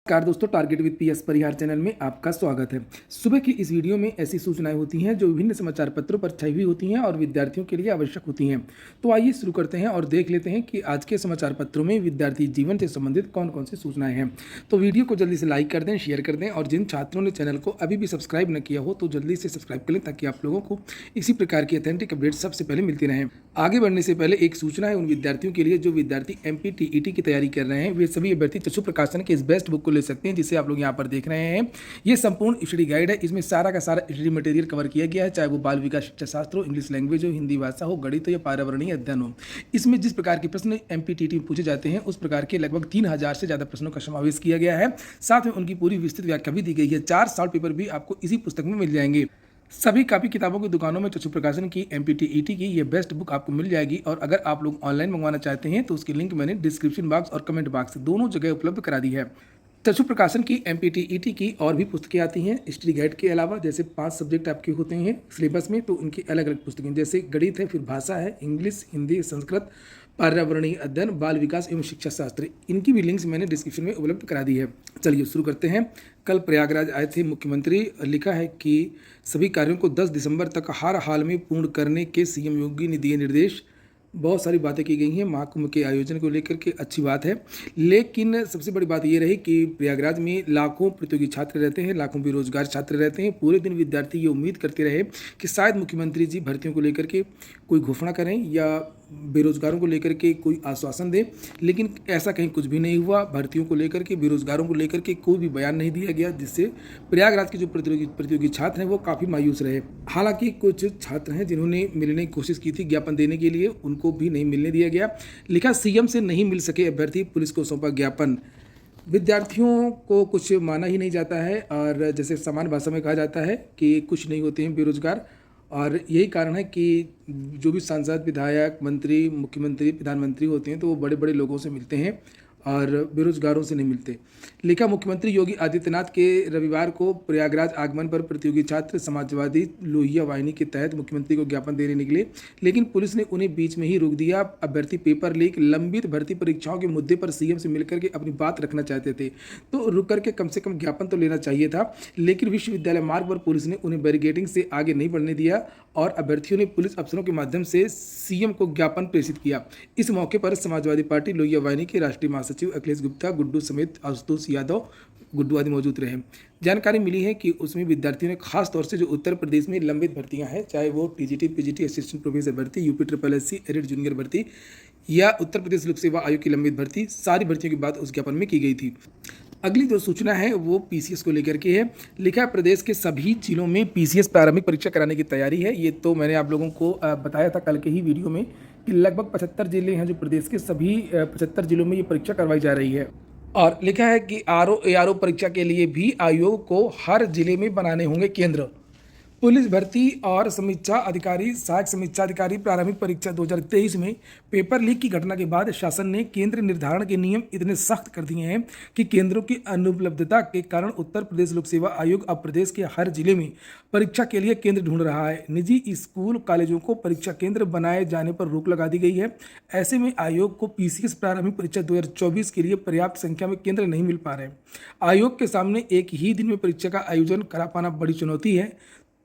नमस्कार दोस्तों, target with PS Parihar channel में आपका स्वागत है। सुबह की इस वीडियो में ऐसी सूचनाएं होती हैं जो विभिन्न समाचार पत्रों पर छपी हुई होती हैं और विद्यार्थियों के लिए आवश्यक होती हैं। तो आइए शुरू करते हैं और देख लेते हैं कि आज के समाचार पत्रों में विद्यार्थी जीवन से संबंधित कौन कौन सी सूचनाएं हैं। तो वीडियो को जल्दी से लाइक कर दें, शेयर कर दें और जिन छात्रों ने चैनल को अभी भी सब्सक्राइब न किया हो तो जल्दी से सब्सक्राइब कर लें ताकि आप लोगों को इसी प्रकार की ऑथेंटिक अपडेट सबसे पहले मिलती रहें। आगे बढ़ने से पहले एक सूचना है उन विद्यार्थियों के लिए जो विद्यार्थी एमपीटीईटी की तैयारी कर रहे हैं। वे सभी अभ्यर्थी चक्षु प्रकाशन के इस बेस्ट बुक को ले सकते हैं जिसे आप लोग यहाँ पर देख रहे हैं। ये संपूर्ण स्टडी गाइड है। इसमें सारा का सारा स्टडी मटेरियल कवर किया गया है, चाहे वो बाल विकास शिक्षा शास्त्र हो, इंग्लिश लैंग्वेज हो, हिंदी भाषा हो, गणित हो या पर्यावरणीय अध्ययन हो। इसमें जिस प्रकार के प्रश्न एमपीटीईटी में पूछे जाते हैं उस प्रकार के लगभग 3000 से ज़्यादा प्रश्नों का समावेश किया गया है। साथ में उनकी पूरी विस्तृत व्याख्या भी दी गई है। 4 शॉर्ट पेपर भी आपको इसी पुस्तक में मिल जाएंगे। सभी कापी किताबों की दुकानों में चक्षु प्रकाशन की एमपीटीईटी की ये बेस्ट बुक आपको मिल जाएगी। और अगर आप लोग ऑनलाइन मंगवाना चाहते हैं तो उसकी लिंक मैंने डिस्क्रिप्शन बॉक्स और कमेंट बॉक्स दोनों जगह उपलब्ध करा दी है। चक्षु प्रकाशन की एमपीटीईटी की और भी पुस्तकें आती हैं स्टडी गाइड के अलावा। जैसे 5 सब्जेक्ट आपके होते हैं सिलेबस में, तो इनकी अलग अलग पुस्तकें जैसे गणित है, फिर भाषा है, इंग्लिश, हिंदी, संस्कृत, पर्यावरणीय अध्ययन, बाल विकास एवं शिक्षा शास्त्र, इनकी भी लिंक्स मैंने डिस्क्रिप्शन में उपलब्ध करा दी है। चलिए शुरू करते हैं। कल प्रयागराज आए थे मुख्यमंत्री। लिखा है कि सभी कार्यों को 10 दिसंबर तक हर हाल में पूर्ण करने के सीएम योगी ने दिए निर्देश। बहुत सारी बातें की गई हैं महाकुंभ के आयोजन को लेकर के, अच्छी बात है। लेकिन सबसे बड़ी बात ये रही कि प्रयागराज में लाखों प्रतियोगी छात्र रहते हैं, लाखों बेरोजगार छात्र रहते हैं। पूरे दिन विद्यार्थी ये उम्मीद करते रहे कि शायद मुख्यमंत्री जी भर्तियों को लेकर के कोई घोषणा करें या बेरोजगारों को लेकर के कोई आश्वासन दें, लेकिन ऐसा कहीं कुछ भी नहीं हुआ। भर्तियों को लेकर के, बेरोजगारों को लेकर के कोई भी बयान नहीं दिया गया, जिससे प्रयागराज के जो प्रतियोगी छात्र हैं वो काफ़ी मायूस रहे। हालांकि कुछ छात्र हैं जिन्होंने मिलने की कोशिश की थी ज्ञापन देने के लिए, उनको भी नहीं मिलने दिया गया। लिखा, सीएम से नहीं मिल सके अभ्यर्थी, पुलिस को सौंपा ज्ञापन। विद्यार्थियों को कुछ माना ही नहीं जाता है और जैसे सामान्य भाषा में कहा जाता है कि कुछ नहीं होते हैं बेरोजगार। और यही कारण है कि जो भी सांसद, विधायक, मंत्री, मुख्यमंत्री, प्रधानमंत्री होते हैं तो वो बड़े बड़े लोगों से मिलते हैं और बेरोजगारों से नहीं मिलते। लिखा, मुख्यमंत्री योगी आदित्यनाथ के रविवार को प्रयागराज आगमन पर प्रतियोगी छात्र समाजवादी लोहिया वाहिनी के तहत मुख्यमंत्री को ज्ञापन देने निकले, लेकिन पुलिस ने उन्हें बीच में ही रोक दिया। अभ्यर्थी पेपर लीक, लंबित भर्ती परीक्षाओं के मुद्दे पर सीएम से मिलकर के अपनी बात रखना चाहते थे तो रुक करके कम से कम ज्ञापन तो लेना चाहिए था। लेकिन विश्वविद्यालय मार्ग पर पुलिस ने उन्हें बैरिकेडिंग से आगे नहीं बढ़ने दिया और अभ्यर्थियों ने पुलिस अफसरों के माध्यम से सीएम को ज्ञापन प्रेषित किया। इस मौके पर समाजवादी पार्टी लोहिया वाहिनी के राष्ट्रीय महासचिव अखिलेश गुप्ता, गुड्डू समेत आशुतोष यादव, गुड्डू आदि मौजूद रहे। जानकारी मिली है कि उसमें विद्यार्थियों ने खास तौर से जो उत्तर प्रदेश में लंबित भर्तियां हैं, चाहे वो टीजीटी, पीजीटी, असिस्टेंट प्रोफेसर भर्ती, UP triple SC, added junior भर्ती या उत्तर प्रदेश लोक सेवा आयोग की लंबित भर्ती, सारी भर्तियों की बात उस ज्ञापन में की गई थी। अगली जो सूचना है वो पीसीएस को लेकर के है। लिखा है, प्रदेश के सभी जिलों में पीसीएस प्रारंभिक परीक्षा कराने की तैयारी है। ये तो मैंने आप लोगों को बताया था कल के ही वीडियो में कि लगभग 75 जिले हैं जो प्रदेश के सभी 75 जिलों में ये परीक्षा करवाई जा रही है। और लिखा है कि आरओ एआरओ परीक्षा के लिए भी आयोग को हर जिले में बनाने होंगे केंद्र। पुलिस भर्ती और समीक्षा अधिकारी, सहायक समीक्षा अधिकारी प्रारंभिक परीक्षा 2023 में पेपर लीक की घटना के बाद शासन ने केंद्र निर्धारण के नियम इतने सख्त कर दिए हैं कि केंद्रों की अनुपलब्धता के कारण उत्तर प्रदेश लोक सेवा आयोग अब प्रदेश के हर जिले में परीक्षा के लिए केंद्र ढूंढ रहा है। निजी स्कूल कॉलेजों को परीक्षा केंद्र बनाए जाने पर रोक लगा दी गई है। ऐसे में आयोग को पीसीएस प्रारंभिक परीक्षा 2024 के लिए पर्याप्त संख्या में केंद्र नहीं मिल पा रहे। आयोग के सामने एक ही दिन में परीक्षा का आयोजन करा पाना बड़ी चुनौती है,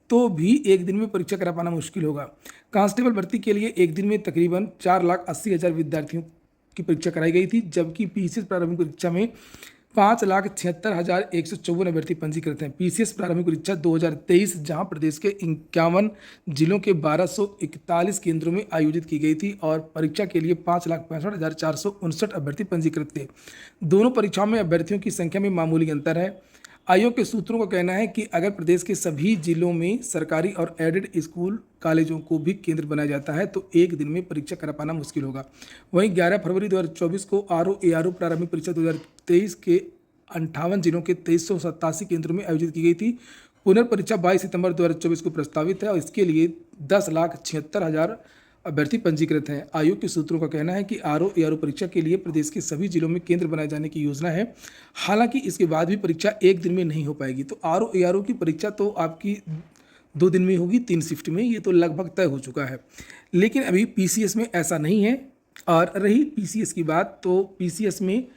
तो भी एक दिन में परीक्षा करा पाना मुश्किल होगा। कांस्टेबल भर्ती के लिए एक दिन में तकरीबन 4,80,000 विद्यार्थियों की परीक्षा कराई गई थी, जबकि पीसीएस प्रारंभिक परीक्षा में 5,76,154 अभ्यर्थी पंजीकृत हैं। पीसीएस प्रारंभिक परीक्षा 2023 जहां प्रदेश के 51 जिलों के 1241 केंद्रों में आयोजित की गई थी और परीक्षा के लिए 5,65,459 अभ्यर्थी पंजीकृत थे। दोनों परीक्षाओं में अभ्यर्थियों की संख्या में मामूली अंतर है। आयोग के सूत्रों का कहना है कि अगर प्रदेश के सभी जिलों में सरकारी और एडेड स्कूल कॉलेजों को भी केंद्र बनाया जाता है तो एक दिन में परीक्षा करा पाना मुश्किल होगा। वहीं 11 फरवरी 2024 को आरओ एआरओ प्रारंभिक परीक्षा 2023 के 58 जिलों के 2387 केंद्रों में आयोजित की गई थी। पुनर्परीक्षा 22 सितंबर 2024 को प्रस्तावित है और इसके लिए 10,76,000 अभ्यर्थी पंजीकृत हैं। आयोग के सूत्रों का कहना है कि आरओ एआरओ परीक्षा के लिए प्रदेश के सभी जिलों में केंद्र बनाए जाने की योजना है। हालांकि इसके बाद भी परीक्षा एक दिन में नहीं हो पाएगी। तो आरओ एआरओ की परीक्षा तो आपकी 2 दिन में होगी, 3 शिफ्ट में, ये तो लगभग तय हो चुका है। लेकिन अभी पीसीएस में ऐसा नहीं है। और रही पीसीएस की बात, तो पीसीएस में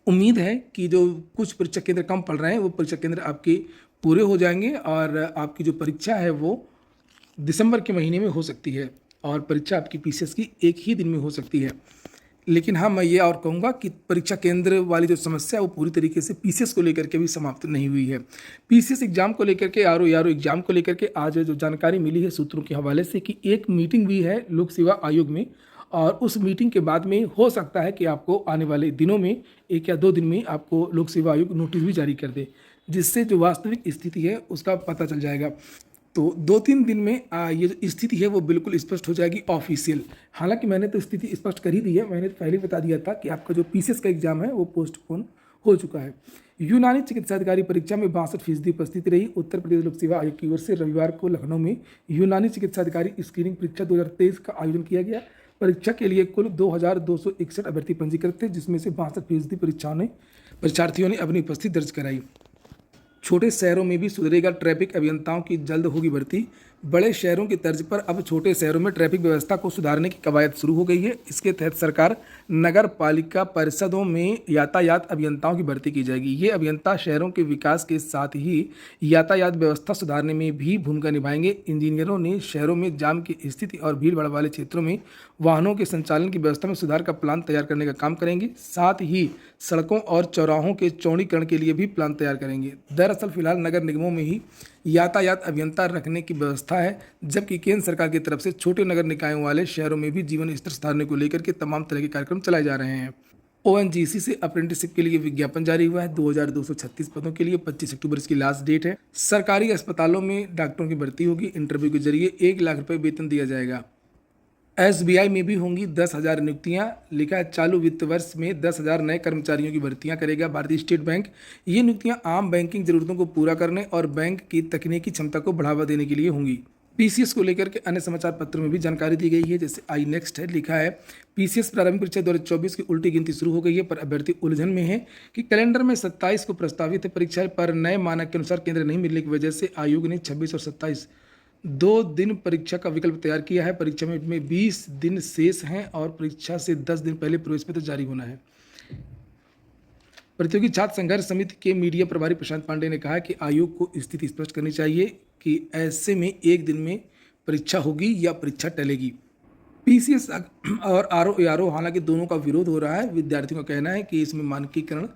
उम्मीद है कि जो कुछ परीक्षा केंद्र कम पड़ रहे हैं वो परीक्षा केंद्र आपके पूरे हो जाएंगे और आपकी जो परीक्षा है वो दिसंबर के महीने में हो सकती है और परीक्षा आपकी पीसीएस की एक ही दिन में हो सकती है। लेकिन हाँ, मैं ये और कहूँगा कि परीक्षा केंद्र वाली जो समस्या है वो पूरी तरीके से पीसीएस को लेकर के भी समाप्त नहीं हुई है। पीसीएस एग्जाम को लेकर के आरओ एग्जाम को लेकर के आज जो जानकारी मिली है सूत्रों के हवाले से कि एक मीटिंग भी है लोक सेवा आयोग में और उस मीटिंग के बाद में हो सकता है कि आपको आने वाले दिनों में 1 या 2 दिन में आपको लोक सेवा आयोग नोटिस भी जारी कर दे, जिससे जो वास्तविक स्थिति है उसका पता चल जाएगा। तो 2-3 दिन में ये जो स्थिति है वो बिल्कुल स्पष्ट हो जाएगी ऑफिशियल। हालांकि मैंने तो स्थिति स्पष्ट कर ही दी है, मैंने तो पहले बता दिया था कि आपका जो पीसीएस का एग्जाम है वो पोस्टपोन हो चुका है। यूनानी चिकित्साधिकारी परीक्षा में 62% उपस्थिति रही। उत्तर प्रदेश लोक सेवा आयोग की ओर से रविवार को लखनऊ में यूनानी चिकित्साधिकारी स्क्रीनिंग परीक्षा 2023 का आयोजन किया गया। परीक्षा के लिए कुल 2261 अभ्यर्थी पंजीकृत थे, जिसमें से 62% परीक्षार्थियों ने अपनी उपस्थिति दर्ज कराई। छोटे शहरों में भी सुधरेगा ट्रैफिक अभियंताओं की जल्द होगी भर्ती। बड़े शहरों की तर्ज पर अब छोटे शहरों में ट्रैफिक व्यवस्था को सुधारने की कवायद शुरू हो गई है। इसके तहत सरकार नगर पालिका परिषदों में यातायात अभियंताओं की भर्ती की जाएगी। ये अभियंता शहरों के विकास के साथ ही यातायात व्यवस्था सुधारने में भी भूमिका निभाएंगे। इंजीनियरों ने शहरों में जाम की स्थिति और भीड़ भाड़ वाले क्षेत्रों में वाहनों के संचालन की व्यवस्था में सुधार का प्लान तैयार करने का काम करेंगे। साथ ही सड़कों और चौराहों के चौड़ीकरण के लिए भी प्लान तैयार करेंगे। दरअसल फिलहाल नगर निगमों में ही यातायात अभियंता रखने की व्यवस्था है, जबकि केंद्र सरकार की तरफ से छोटे नगर निकायों वाले शहरों में भी जीवन स्तर सुधारने को लेकर के तमाम तरह के कार्यक्रम चलाए जा रहे हैं। ओएनजीसी से अप्रेंटिसशिप के लिए विज्ञापन जारी हुआ है। 2236 पदों के लिए 25 अक्टूबर इसकी लास्ट डेट है। सरकारी अस्पतालों में डॉक्टरों की भर्ती होगी। इंटरव्यू के जरिए 1 लाख रुपये वेतन दिया जाएगा। एसबीआई में भी होंगी 10,000 नियुक्तियां। लिखा है चालू वित्त वर्ष में 10,000 नए कर्मचारियों की भर्तियां करेगा भारतीय स्टेट बैंक। ये नियुक्तियां आम बैंकिंग जरूरतों को पूरा करने और बैंक की तकनीकी क्षमता को बढ़ावा देने के लिए होंगी। पीसीएस को लेकर के अन्य समाचार पत्रों में भी जानकारी दी गई है, जैसे आई नेक्स्ट है। लिखा है पीसीएस प्रारंभिक परीक्षा 2024 की उल्टी गिनती शुरू हो गई है, पर अभ्यर्थी उलझन में है कि कैलेंडर में 27 को प्रस्तावित है परीक्षा, पर नए मानक के अनुसार केंद्र नहीं मिलने की वजह से आयोग ने 26 और 27 2 दिन परीक्षा का विकल्प तैयार किया है। परीक्षा में 20 दिन शेष हैं और परीक्षा से 10 दिन पहले प्रवेश पत्र जारी होना है। प्रतियोगी छात्र संघर्ष समिति के मीडिया प्रभारी प्रशांत पांडे ने कहा कि आयोग को स्थिति स्पष्ट करनी चाहिए कि ऐसे में 1 दिन में परीक्षा होगी या परीक्षा टलेगी। पीसीएस और आरओ हालांकि दोनों का विरोध हो रहा है। विद्यार्थियों का कहना है कि इसमें मानकीकरण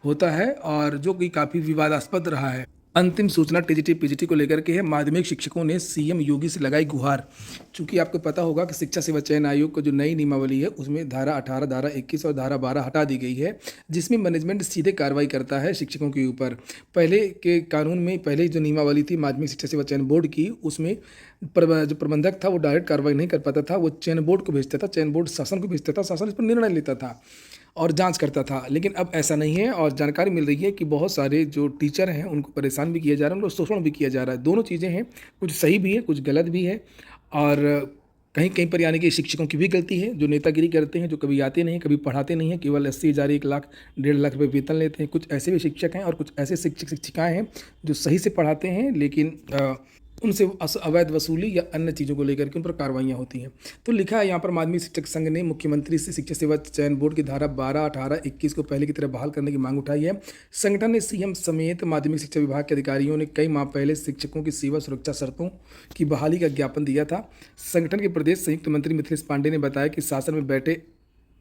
होता है और जो कि काफ़ी विवादास्पद रहा है। अंतिम सूचना टीजीटी पीजीटी को लेकर के है। माध्यमिक शिक्षकों ने सीएम योगी से लगाई गुहार। चूंकि आपको पता होगा कि शिक्षा सेवा चयन आयोग का जो नई नियमावली है उसमें धारा 18, धारा 21 और धारा 12 हटा दी गई है, जिसमें मैनेजमेंट सीधे कार्रवाई करता है शिक्षकों के ऊपर। पहले के कानून में पहले जो नियमावली थी माध्यमिक शिक्षा सेवा चयन बोर्ड की, उसमें जो प्रबंधक था वो डायरेक्ट कार्रवाई नहीं कर पाता था, वो चयन बोर्ड को भेजता था, चयन बोर्ड शासन को भेजता था, शासन इस पर निर्णय लेता था और जांच करता था। लेकिन अब ऐसा नहीं है और जानकारी मिल रही है कि बहुत सारे जो टीचर हैं उनको परेशान भी किया जा रहा है, उनको शोषण भी किया जा रहा है। दोनों चीज़ें हैं, कुछ सही भी है कुछ गलत भी है और कहीं कहीं पर यानी कि शिक्षकों की भी गलती है जो नेतागिरी करते हैं, जो कभी आते नहीं, कभी पढ़ाते नहीं हैं, केवल 80,000 1 लाख 1.5 लाख रुपये वेतन लेते हैं। कुछ ऐसे भी शिक्षक हैं और कुछ ऐसे शिक्षक शिक्षिकाएँ हैं जो सही से पढ़ाते हैं, लेकिन उनसे अवैध वसूली या अन्य चीज़ों को लेकर के उन पर कार्रवाइयाँ होती हैं। तो लिखा है यहाँ पर माध्यमिक शिक्षक संघ ने मुख्यमंत्री से शिक्षा सेवा चयन बोर्ड की धारा 12, 18, 21 को पहले की तरह बहाल करने की मांग उठाई है। संगठन ने सीएम समेत माध्यमिक शिक्षा विभाग के अधिकारियों ने कई माह पहले शिक्षकों की सेवा सुरक्षा शर्तों की बहाली का ज्ञापन दिया था। संगठन के प्रदेश संयुक्त मंत्री मिथिलेश पांडे ने बताया कि शासन में बैठे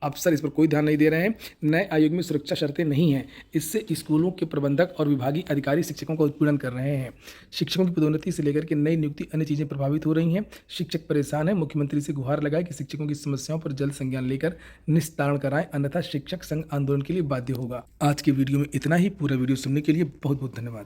अफसर इस पर कोई ध्यान नहीं दे रहे हैं। नए आयोग में सुरक्षा शर्तें नहीं हैं, इससे स्कूलों के प्रबंधक और विभागीय अधिकारी शिक्षकों का उत्पीड़न कर रहे हैं। शिक्षकों की पदोन्नति से लेकर के नई नियुक्ति अन्य चीज़ें प्रभावित हो रही हैं। शिक्षक परेशान हैं। मुख्यमंत्री से गुहार लगाए कि शिक्षकों की समस्याओं पर जल्द संज्ञान लेकर निस्तारण कराएं, अन्यथा शिक्षक संघ आंदोलन के लिए बाध्य होगा। आज की वीडियो में इतना ही। पूरा वीडियो सुनने के लिए बहुत बहुत धन्यवाद।